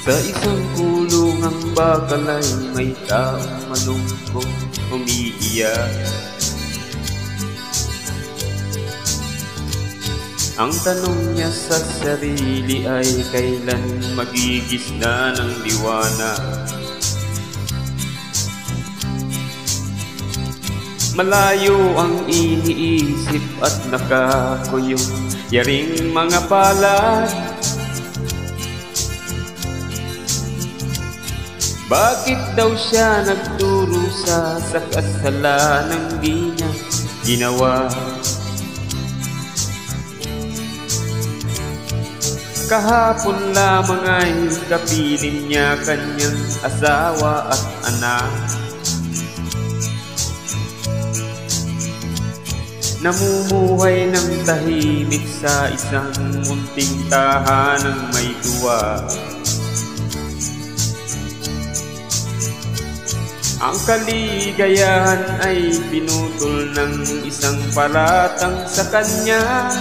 Sa isang kulungang bakal ay may taong malungkot umiiyak. Ang tanong niya sa sarili ay kailan magigisna ng liwanag. Malayo ang iniisip at nakakuyong yaring mga palad. Bakit daw siya nagdurusa sa kasalanang di niya ginawa? Kahapon lamang ay kapiling niya kanyang asawa at anak. Namumuhay ng tahimik sa isang munting tahanang may duwa. Ang kaligayahan ay pinutol ng isang paratang sa kanya.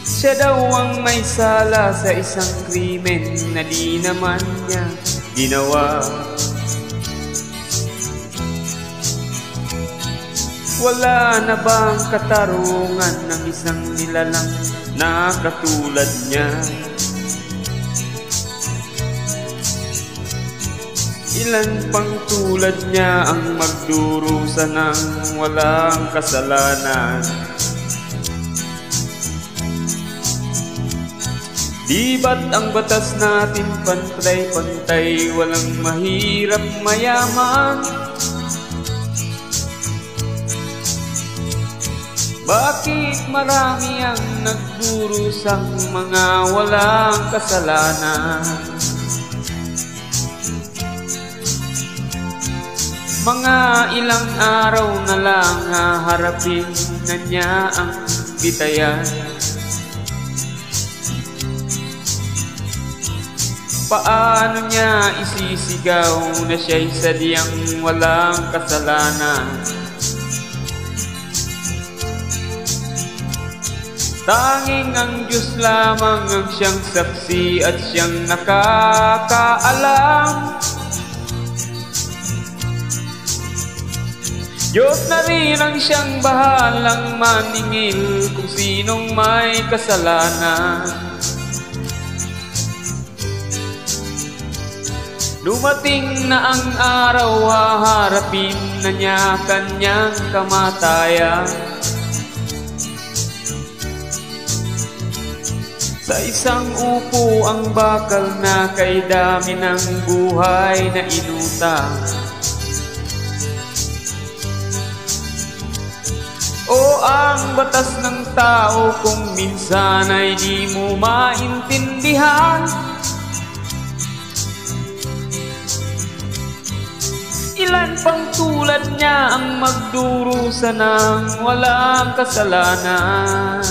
Siya daw ang may sala sa isang krimen na di naman niya ginawa. Wala na bang katarungan ng isang nilalang na katulad niya? Ilan pang tulad niya ang magdurusa ng walang kasalanan? Di ba't ang batas natin pantay-pantay, walang mahirap mayaman? Bakit marami ang nagdurusang mga walang kasalanan? Mga ilang araw na lang haharapin na niya ang bitayan. Paano niya isisigaw na siya'y sadyang walang kasalanan? Tanging ang Diyos lamang ang siyang saksi at siyang nakakaalam. Diyos na rin ang siyang bahalang maningil kung sinong may kasalanan. Dumating na ang araw, haharapin na niya kanyang kamatayan. Sa isang upo ang bakal na kay dami ng buhay na inutang. O ang batas ng tao kung minsan ay di mo maintindihan. Ilan pang tulad niya ang magdurusa ng walang kasalanan?